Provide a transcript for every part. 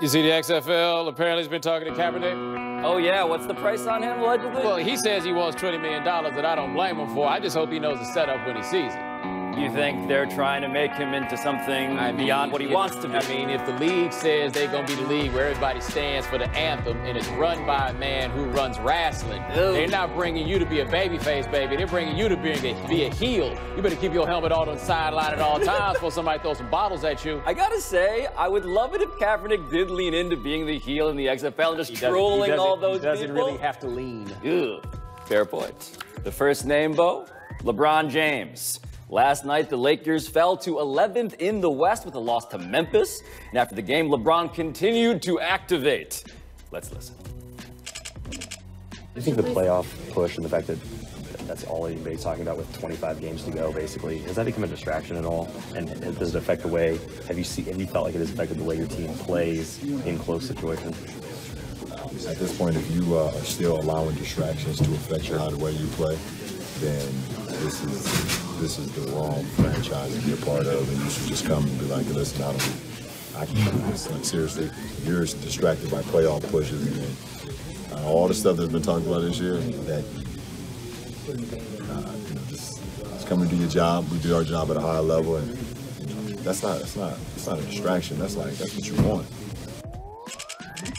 You see the XFL apparently has been talking to Kaepernick? Oh, yeah. What's the price on him, allegedly? Well, he says he wants $20 million that I don't blame him for. I just hope he knows the setup when he sees it. You think they're trying to make him into something beyond what he wants to be? I mean, if the league says they're going to be the league where everybody stands for the anthem and it's run by a man who runs wrestling, they're not bringing you to be a babyface, baby. They're bringing you to be a heel. You better keep your helmet on the sideline at all times before somebody throws some bottles at you. I got to say, I would love it if Kaepernick did lean into being the heel in the XFL and just trolling all those people. He doesn't really have to lean. Ugh. Fair point. The first name, Bo? LeBron James. Last night, the Lakers fell to 11th in the West with a loss to Memphis. And after the game, LeBron continued to activate. Let's listen. Do you think the playoff push and the fact that that's all anybody's talking about with 25 games to go, basically, has that become a distraction at all? And does it affect the way, have you felt like it has affected the way your team plays in close situations? At this point, if you are still allowing distractions to affect the way you play, then this is the wrong franchise to be a part of, and you should just come and be like, listen, I can do this. Like, seriously, you're distracted by playoff pushes and all the stuff that's been talked about this year. That just come and do your job. We do our job at a high level, and that's not a distraction. That's what you want.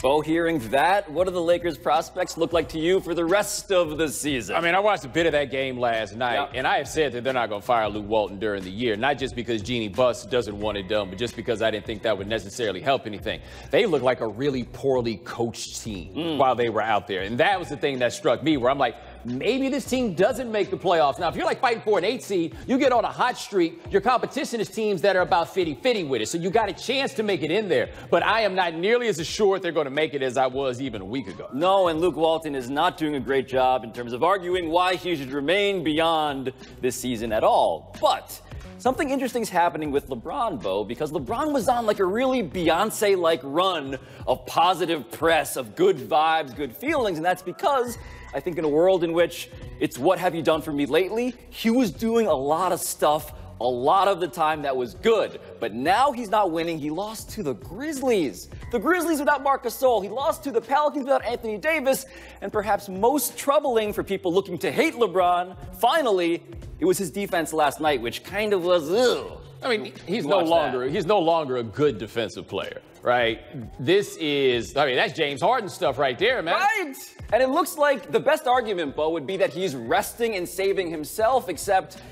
Bo, hearing that, what do the Lakers' prospects look like to you for the rest of the season? I mean, I watched a bit of that game last night, and I have said that they're not going to fire Luke Walton during the year, not just because Jeannie Buss doesn't want it done, but just because I didn't think that would necessarily help anything. They look like a really poorly coached team while they were out there, and that was the thing that struck me, where I'm like, maybe this team doesn't make the playoffs. Now, if you're like fighting for an 8 seed, you get on a hot streak, your competition is teams that are about 50-50 with it. So you got a chance to make it in there. But I am not nearly as assured they're going to make it as I was even a week ago. No, and Luke Walton is not doing a great job in terms of arguing why he should remain beyond this season at all. But something interesting is happening with LeBron, Bo, because LeBron was on like a really Beyonce-like run of positive press, of good vibes, good feelings, and that's because I think in a world in which it's what have you done for me lately, he was doing a lot of stuff a lot of the time that was good. But now he's not winning. He lost to the Grizzlies. The Grizzlies without Marcus. He lost to the Pelicans without Anthony Davis. And perhaps most troubling for people looking to hate LeBron, finally, it was his defense last night, which kind of was, ugh. I mean, he's no longer a good defensive player, right? This is, I mean, that's James Harden stuff right there, man. Right! And it looks like the best argument, Bo, would be that he's resting and saving himself, except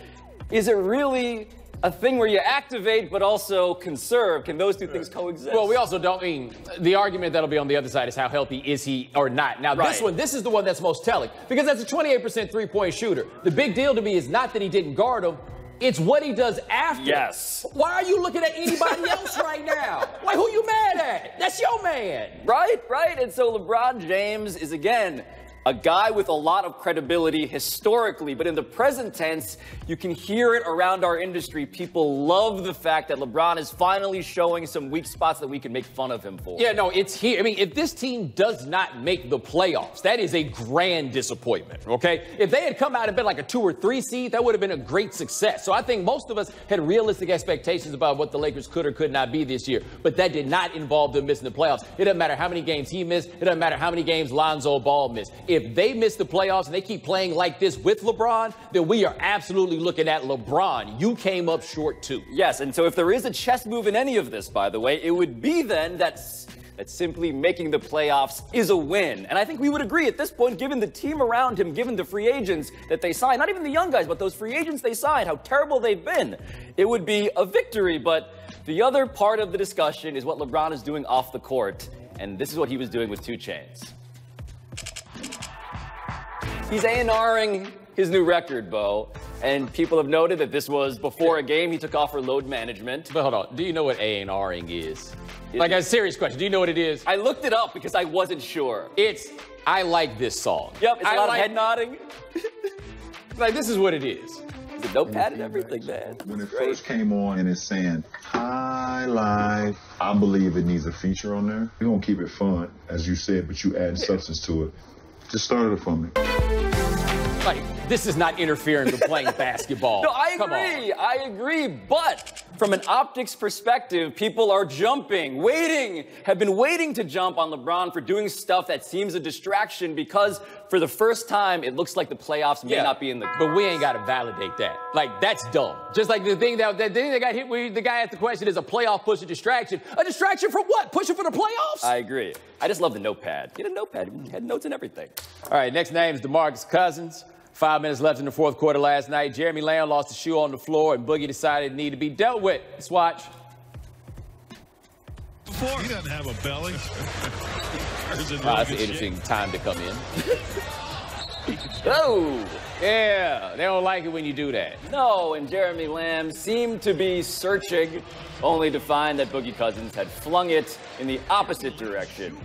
is it really a thing where you activate but also conserve? Can those two things coexist? Well, we also don't mean the argument that'll be on the other side is how healthy is he or not. Now, this is the one that's most telling because that's a 28% three-point shooter. The big deal to me is not that he didn't guard him. It's what he does after. Yes. Why are you looking at anybody else right now? Like, who you mad at? That's your man. Right. And so LeBron James is, again, a guy with a lot of credibility historically, but in the present tense, you can hear it around our industry. People love the fact that LeBron is finally showing some weak spots that we can make fun of him for. Yeah, no, it's here. I mean, if this team does not make the playoffs, that is a grand disappointment, okay? If they had come out and been like a 2 or 3 seed, that would have been a great success. So I think most of us had realistic expectations about what the Lakers could or could not be this year, but that did not involve them missing the playoffs. It doesn't matter how many games he missed. It doesn't matter how many games Lonzo Ball missed. If they miss the playoffs and they keep playing like this with LeBron, then we are absolutely looking at LeBron. You came up short too. Yes, and so if there is a chess move in any of this, by the way, it would be then that simply making the playoffs is a win. And I think we would agree at this point, given the team around him, given the free agents that they signed, not even the young guys, but those free agents they signed, how terrible they've been, it would be a victory. But the other part of the discussion is what LeBron is doing off the court. And this is what he was doing with 2 Chainz. He's A&Ring his new record, Bo, and people have noted that this was before a game. He took off for load management. But hold on, do you know what A&Ring is? Like a serious question, do you know what it is? I looked it up because I wasn't sure. It's, I like this song. Yep, it's a lot of head nodding. Like, this is what it is. The notepad and everything, man. When it first came on and it's saying, high life, I believe it needs a feature on there. We're going to keep it fun, as you said, but you add substance to it. Just start it for me. Like, this is not interfering with playing basketball. No, I agree. I agree. But From an optics perspective, people are have been waiting to jump on LeBron for doing stuff that seems a distraction because for the first time, it looks like the playoffs may not be in the cards. But we ain't got to validate that. Like, that's dumb. Just like the thing that got hit where the guy asked the question, is a playoff push a distraction? A distraction for what? Pushing for the playoffs? I agree. I just love the notepad. Get a notepad. You had notes and everything. All right, next name is DeMarCus Cousins. 5 minutes left in the fourth quarter last night. Jeremy Lamb lost the shoe on the floor, and Boogie decided it needed to be dealt with. Let's watch. He doesn't have a belly. That's an interesting time to come in. Oh! Yeah, they don't like it when you do that. No, and Jeremy Lamb seemed to be searching, only to find that Boogie Cousins had flung it in the opposite direction.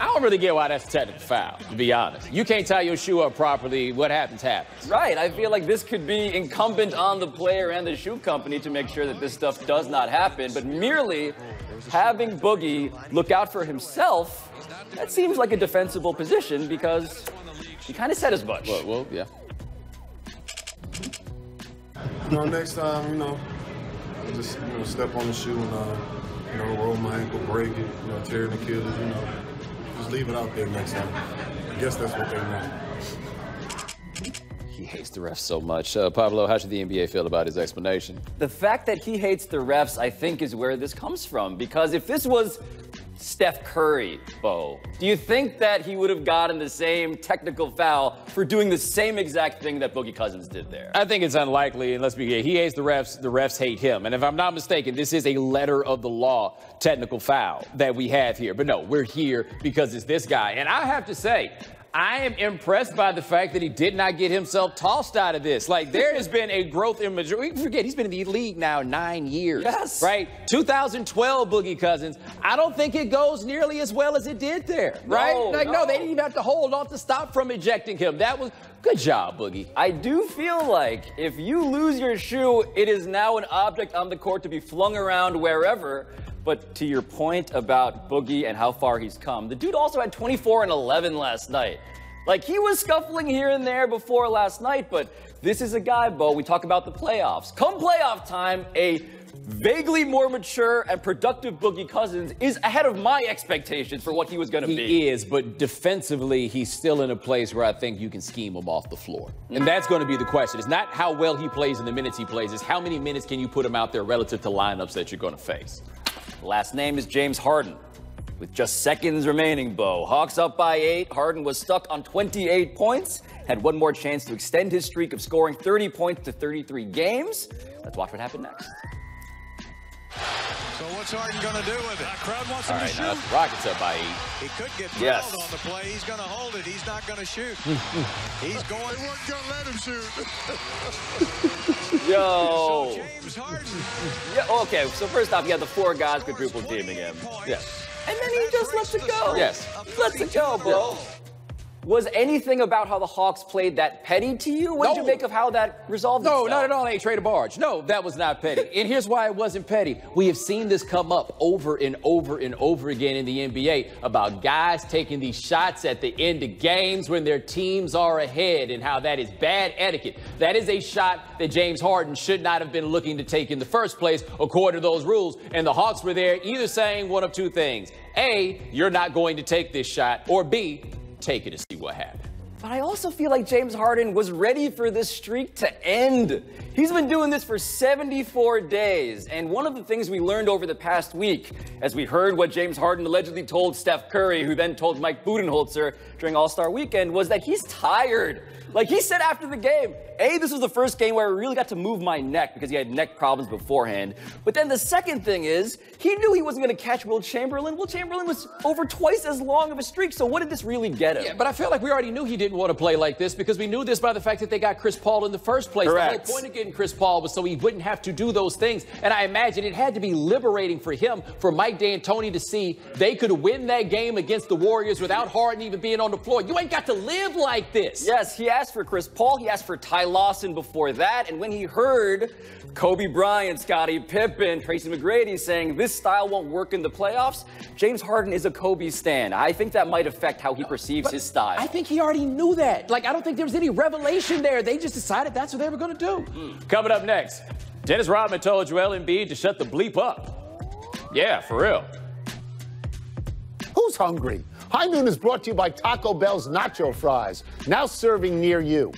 I don't really get why that's a technical foul, to be honest. You can't tie your shoe up properly. What happens, happens. Right. I feel like this could be incumbent on the player and the shoe company to make sure that this stuff does not happen. But merely having Boogie look out for himself, that seems like a defensible position because he kind of said as much. Well, yeah. Next time, just, step on the shoe and, roll my ankle, break it, tear an Achilles, just leave it out there next time. I guess that's what they want. He hates the refs so much. Pablo, how should the NBA feel about his explanation? The fact that he hates the refs, I think, is where this comes from. Because if this was Steph Curry, Bo, do you think that he would have gotten the same technical foul for doing the same exact thing that Boogie Cousins did there? I think it's unlikely, and let's be clear, he hates the refs hate him. And if I'm not mistaken, this is a letter of the law technical foul that we have here. But no, we're here because it's this guy. And I have to say, I am impressed by the fact that he did not get himself tossed out of this. Like, there has been a growth in maturity. Forget, he's been in the league now 9 years. Yes. Right? 2012 Boogie Cousins. I don't think it goes nearly as well as it did there. Right? No, they didn't even have to hold off to stop from ejecting him. That was good job, Boogie. I do feel like if you lose your shoe, it is now an object on the court to be flung around wherever. But to your point about Boogie and how far he's come, the dude also had 24 and 11 last night. Like, he was scuffling here and there before last night, but this is a guy, Bo, we talk about the playoffs. Come playoff time, a vaguely more mature and productive Boogie Cousins is ahead of my expectations for what he was going to be. He is, but defensively, he's still in a place where I think you can scheme him off the floor. And that's going to be the question. It's not how well he plays in the minutes he plays, it's how many minutes can you put him out there relative to lineups that you're going to face. Last name is James Harden. With just seconds remaining, Bo. Hawks up by 8. Harden was stuck on 28 points. Had one more chance to extend his streak of scoring 30 points to 33 games. Let's watch what happened next. So what's Harden going to do with it? Crowd wants him to shoot. Now Rockets up by 8. He could get fouled on the play. He's going to hold it. He's not going to shoot. He's going. They weren't going to let him shoot. Yo. So James Harden. Yeah, okay, so first off, you had the 4 guys quadruple teaming him. Yes. And then he just lets it go. Yes. Lets it go, bro. Was anything about how the Hawks played that petty to you? What did you make of how that resolved itself? No, not at all. They traded barge. No, that was not petty. And here's why it wasn't petty. We have seen this come up over and over and over again in the NBA about guys taking these shots at the end of games when their teams are ahead and how that is bad etiquette. That is a shot that James Harden should not have been looking to take in the first place according to those rules. And the Hawks were there either saying one of two things. A, you're not going to take this shot, or B, take it and see what happens. But I also feel like James Harden was ready for this streak to end. He's been doing this for 74 days. And one of the things we learned over the past week, as we heard what James Harden allegedly told Steph Curry, who then told Mike Budenholzer during All-Star Weekend, was that he's tired. Like he said after the game, A, this was the first game where I really got to move my neck because he had neck problems beforehand. But then the second thing is, he knew he wasn't going to catch Will Chamberlain. Will Chamberlain was over twice as long of a streak, so what did this really get him? Yeah, but I feel like we already knew he didn't want to play like this because we knew this by the fact that they got Chris Paul in the first place. Correct. The whole point of getting Chris Paul was so he wouldn't have to do those things. And I imagine it had to be liberating for him, for Mike D'Antoni to see they could win that game against the Warriors without Harden even being on the floor. You ain't got to live like this. Yes, he asked for Chris Paul. He asked for Ty Lawson before that. And when he heard Kobe Bryant, Scottie Pippen, Tracy McGrady saying this style won't work in the playoffs, James Harden is a Kobe stan. I think that might affect how he perceives his style. I think he already knew that. Like, I don't think there was any revelation there. They just decided that's what they were going to do. Coming up next, Dennis Rodman told Joel Embiid to shut the bleep up. Yeah, for real. Who's hungry? High Noon is brought to you by Taco Bell's Nacho Fries, now serving near you.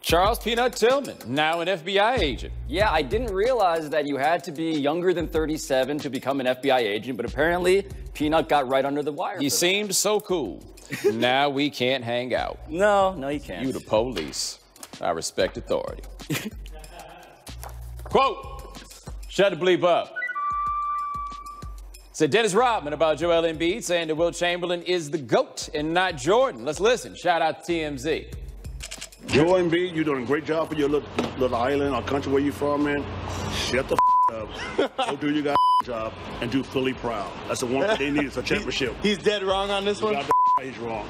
Charles Peanut Tillman, now an FBI agent. Yeah, I didn't realize that you had to be younger than 37 to become an FBI agent, but apparently Peanut got right under the wire. He seemed so cool. Now we can't hang out. No, you can't. You the police. I respect authority. Quote, shut the bleep up. Said Dennis Rodman about Joel Embiid, saying that Wilt Chamberlain is the GOAT and not Jordan. Let's listen. Shout out to TMZ. Joel Embiid, you're doing a great job for your little island or country where you're from, man. Shut the up. Go do your job and do Philly proud. That's the one thing they need is a championship. He's dead wrong on this one? He's wrong.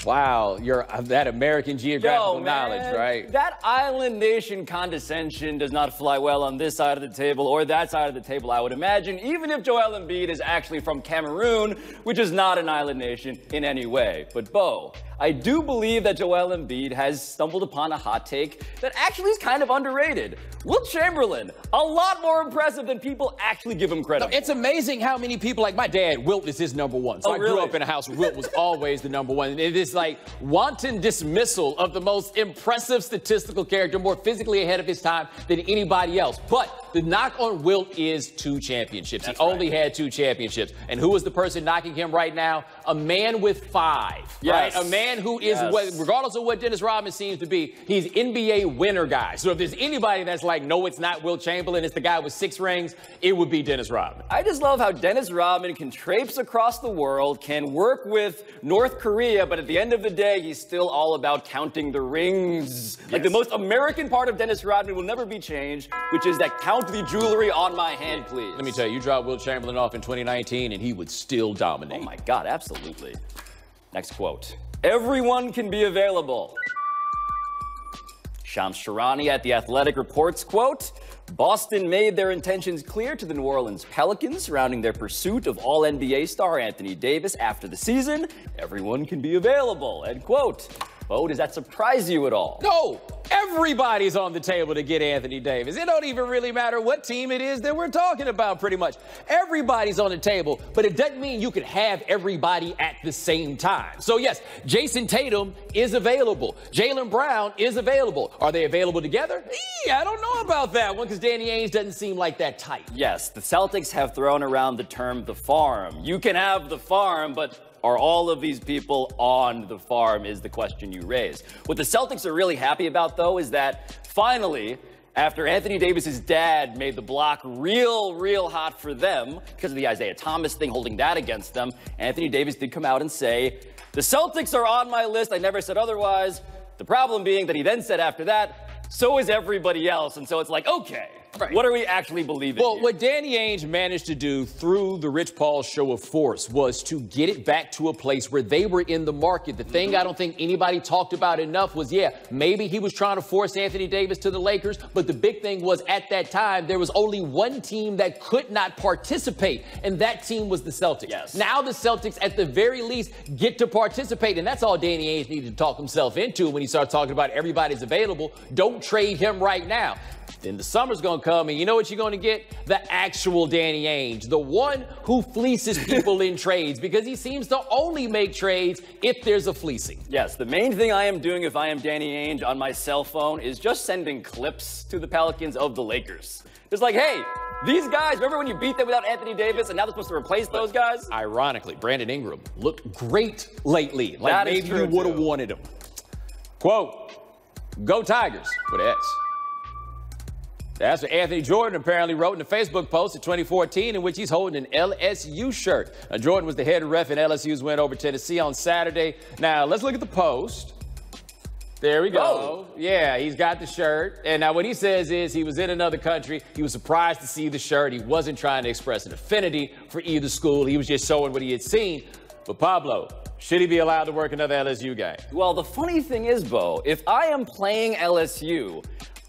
Wow, you're that American geographical knowledge, right? That island nation condescension does not fly well on this side of the table or that side of the table, I would imagine, even if Joel Embiid is actually from Cameroon, which is not an island nation in any way. But Bo, I do believe that Joel Embiid has stumbled upon a hot take that actually is kind of underrated. Wilt Chamberlain, a lot more impressive than people actually give him credit for. It's amazing how many people, like my dad, Wilt is his number one. So I grew up in a house where Wilt was always the number one. And it is like wanton dismissal of the most impressive statistical character, more physically ahead of his time than anybody else. But the knock on Wilt is 2 championships. He only had 2 championships. And who is the person knocking him right now? A man with 5. Yes. Right? A man who is, regardless of what Dennis Rodman seems to be, he's NBA winner guy. So if there's anybody that's like, no, it's not Wilt Chamberlain, it's the guy with 6 rings, it would be Dennis Rodman. I just love how Dennis Rodman can traipse across the world, can work with North Korea, but at the end of the day, he's still all about counting the rings. Yes. Like the most American part of Dennis Rodman will never be changed, which is that count the jewelry on my hand, please. Let me tell you, you drop Wilt Chamberlain off in 2019 and he would still dominate. Oh my God, absolutely. Next quote. Everyone can be available. Shams Charania at The Athletic reports, quote, Boston made their intentions clear to the New Orleans Pelicans surrounding their pursuit of All-NBA star Anthony Davis after the season. Everyone can be available, end quote. Bo, does that surprise you at all? No, everybody's on the table to get Anthony Davis. It don't even really matter what team it is that we're talking about, pretty much. Everybody's on the table, but it doesn't mean you can have everybody at the same time. So yes, Jason Tatum is available. Jaylen Brown is available. Are they available together? I don't know about that one because Danny Ainge doesn't seem like that tight. Yes, the Celtics have thrown around the term the farm. You can have the farm, but are all of these people on the farm is the question you raise. What the Celtics are really happy about, though, is that finally, after Anthony Davis's dad made the block real hot for them because of the Isaiah Thomas thing, holding that against them, Anthony Davis did come out and say, the Celtics are on my list. I never said otherwise. The problem being that he then said after that, so is everybody else. And so it's like, okay. Right. What are we actually believing here? What Danny Ainge managed to do through the Rich Paul show of force was to get it back to a place where they were in the market. The thing I don't think anybody talked about enough was, maybe he was trying to force Anthony Davis to the Lakers, but the big thing was at that time, there was only one team that could not participate, and that team was the Celtics. Yes. Now the Celtics, at the very least, get to participate, and that's all Danny Ainge needed to talk himself into when he started talking about everybody's available. Don't trade him right now. Then the summer's going to come, and you know what you're going to get? The actual Danny Ainge, the one who fleeces people in trades, because he seems to only make trades if there's a fleecing. Yes, the main thing I am doing if I am Danny Ainge on my cell phone is just sending clips to the Pelicans of the Lakers. Just like, hey, these guys, remember when you beat them without Anthony Davis, and now they're supposed to replace those guys? Ironically, Brandon Ingram looked great lately. Like that maybe you would have wanted him. Quote, go Tigers, with an X. That's what Anthony Jordan apparently wrote in a Facebook post in 2014 in which he's holding an LSU shirt. Now, Jordan was the head ref in LSU's win over Tennessee on Saturday. Now, let's look at the post. There we go. Oh. Yeah, he's got the shirt. And now what he says is he was in another country. He was surprised to see the shirt. He wasn't trying to express an affinity for either school. He was just showing what he had seen. But Pablo, should he be allowed to work another LSU game? Well, the funny thing is, Bo, if I am playing LSU,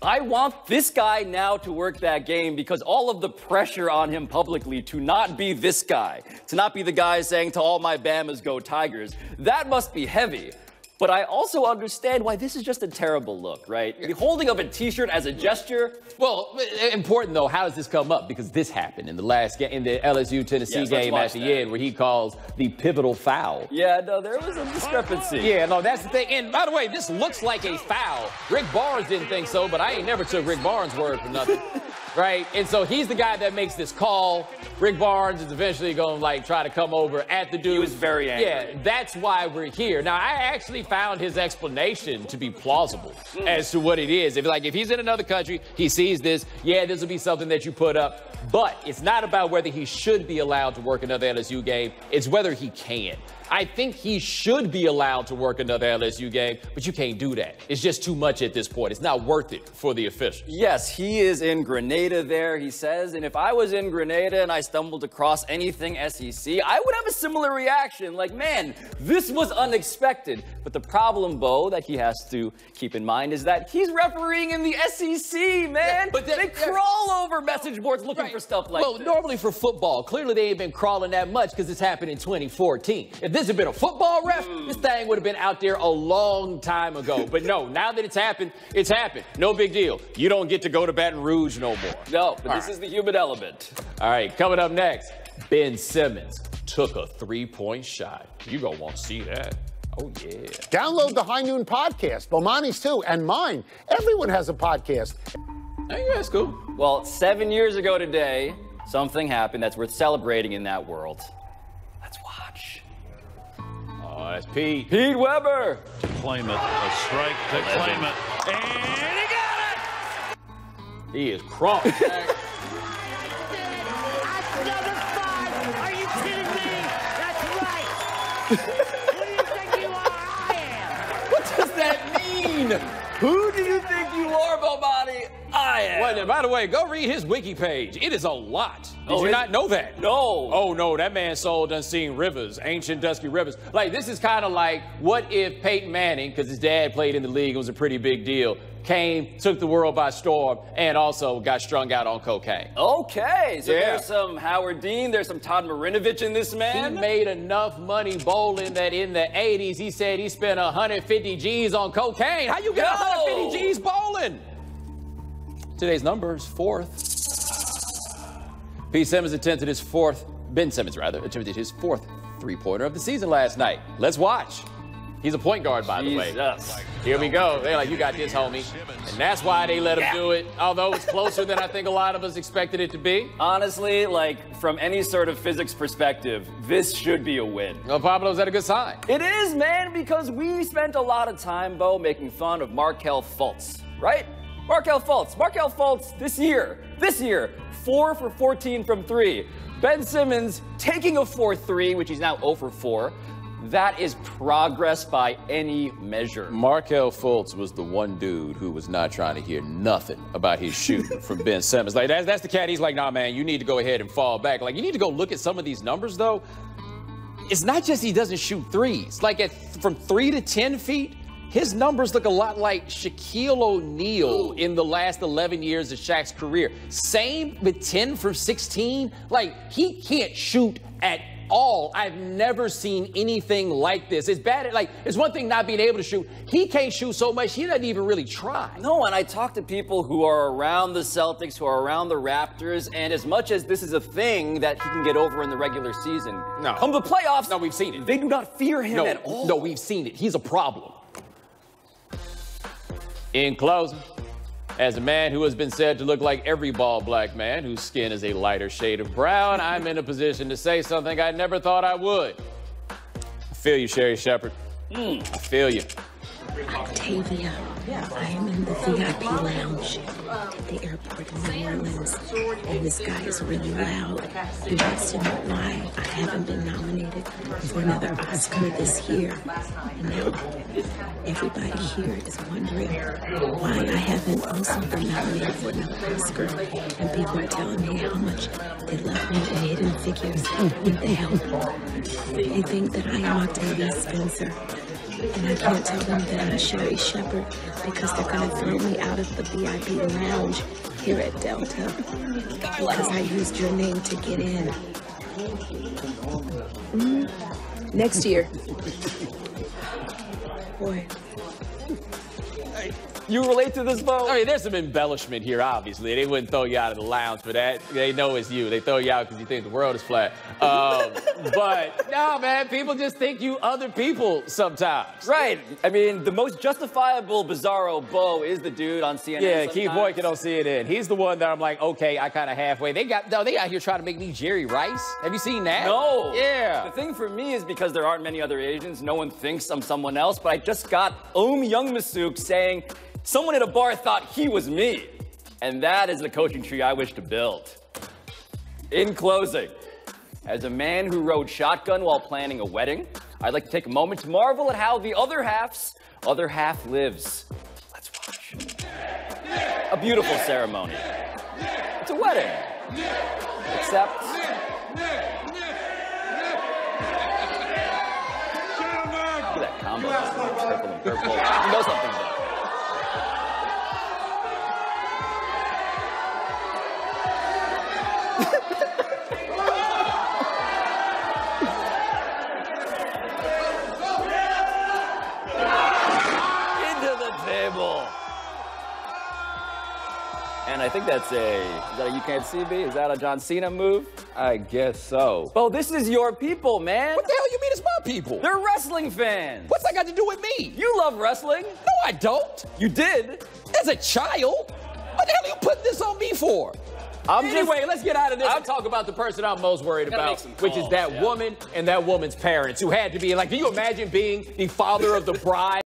I want this guy now to work that game because all of the pressure on him publicly to not be this guy, to not be the guy saying to all my Bamas, go Tigers, that must be heavy. But I also understand why this is just a terrible look, right? The holding of a T-shirt as a gesture. Well, important though, how does this come up? Because this happened in the last game, in the LSU-Tennessee game at the end, where he calls the pivotal foul. Yeah, no, there was a discrepancy. Yeah, no, that's the thing. And by the way, this looks like a foul. Rick Barnes didn't think so, but I ain't never took Rick Barnes' word for nothing. Right? And so he's the guy that makes this call. Rick Barnes is eventually going to, like, try to come over at the dude. He was very angry. Yeah, that's why we're here. Now, I actually found his explanation to be plausible as to what it is. If he's in another country, he sees this, yeah, this will be something that you put up. But it's not about whether he should be allowed to work another LSU game. It's whether he can. I think he should be allowed to work another LSU game, but you can't do that. It's just too much at this point. It's not worth it for the officials. Yes, he is in Grenada there, he says, and if I was in Grenada and I stumbled across anything SEC, I would have a similar reaction. Like, man, this was unexpected. But the problem, Bo, that he has to keep in mind is that he's refereeing in the SEC, man. Yeah, but they crawl over message boards looking for stuff like this. Well, normally for football, clearly they ain't been crawling that much because this happened in 2014. If this had been a football ref, this thing would have been out there a long time ago. But no, now that it's happened, it's happened. No big deal. You don't get to go to Baton Rouge no more. No, but this is the human element. All right, coming up next, Ben Simmons took a three-point shot. You're going to want to see that. Oh, yeah. Download the High Noon podcast, Bomani's too, and mine. Everyone has a podcast. Hey, that's cool. Well, 7 years ago today, something happened that's worth celebrating in that world. Let's watch. Oh, that's Pete. Pete Weber. To claim it. A strike to claim it. And he got it! He is crunk. Another 5. Are you kidding me? That's right. Who do you think you are? I am. What does that mean? Who do you think you are, Bomani? I am. Well, by the way, go read his wiki page. It is a lot. Did you not know that? No. Oh, no, that man's soul done seen rivers, ancient dusky rivers. Like, this is kind of like, what if Peyton Manning, because his dad played in the league, it was a pretty big deal, came, took the world by storm, and also got strung out on cocaine. Okay, so there's some Howard Dean, there's some Todd Marinovich in this man. He made enough money bowling that in the 80s, he said he spent 150 G's on cocaine. How you get 150 G's bowling? Today's number is 4th. Pete Simmons attempted his Ben Simmons attempted his 4th three-pointer of the season last night. Let's watch. He's a point guard, by the way. Here we go. They're like, you got this, homie. And that's why they let him do it, although it's closer than I think a lot of us expected it to be. Honestly, like, from any sort of physics perspective, this should be a win. Well, Pablo, is that a good sign? It is, man, because we spent a lot of time, Bo, making fun of Markelle Fultz, right? Markelle Fultz this year, 4 for 14 from 3. Ben Simmons taking a 4-3, which he's now 0 for 4. That is progress by any measure. Markelle Fultz was the one dude who was not trying to hear nothing about his shooting from Ben Simmons. Like, that's the cat. He's like, nah, man, you need to go ahead and fall back. Like, you need to go look at some of these numbers, though. It's not just he doesn't shoot threes. Like, from 3 to 10 feet, his numbers look a lot like Shaquille O'Neal in the last 11 years of Shaq's career. Same with 10 for 16. Like, he can't shoot at all. I've never seen anything like this. It's bad. Like, it's one thing not being able to shoot. He can't shoot so much, he doesn't even really try. No, and I talk to people who are around the Celtics, who are around the Raptors, and as much as this is a thing that he can get over in the regular season, come the playoffs, no, we've seen it. They do not fear him at all. No, we've seen it. He's a problem. In closing, as a man who has been said to look like every bald black man whose skin is a lighter shade of brown, I'm in a position to say something I never thought I would. I feel you, Sherry Shepherd. I feel you. Octavia, I am in the VIP lounge at the airport in New Orleans, and this guy is really loud. He wants to know why I haven't been nominated for another Oscar this year. And now everybody here is wondering why I haven't also been nominated for another Oscar. And people are telling me how much they love me in Hidden Figures. What the hell? They think that I am Octavia Spencer. And I can't tell them that I'm Sherry Shepherd because they're going to throw me out of the VIP lounge here at Delta because I used your name to get in. Next year. boy. You relate to this, Bo? I mean, there's some embellishment here, obviously. They wouldn't throw you out of the lounge for that. They know it's you. They throw you out because you think the world is flat. But, no, man, people just think you other people sometimes. Right. I mean, the most justifiable Bizarro Bo is the dude on CNN. Yeah, sometimes. Keith Boykin on CNN. He's the one that I'm like, okay, I kind of halfway. They out here trying to make me Jerry Rice. Have you seen that? No. Yeah. The thing for me is because there aren't many other Asians, no one thinks I'm someone else, but I just got Youngmisuk saying someone at a bar thought he was me. And that is the coaching tree I wish to build. In closing, as a man who rode shotgun while planning a wedding, I'd like to take a moment to marvel at how the other half lives. Let's watch. A beautiful ceremony. It's a wedding. Except... Look at that combo. Purple and purple. You know something's up. And I think is that a You Can't See Me? Is that a John Cena move? I guess so. Bo, this is your people, man. What the hell you mean it's my people? They're wrestling fans. What's that got to do with me? You love wrestling. No, I don't. You did. As a child? What the hell are you putting this on me for? Anyway, let's get out of this and talk about the person I'm most worried about, which is that woman and that woman's parents who had to be like, can you imagine being the father of the bride?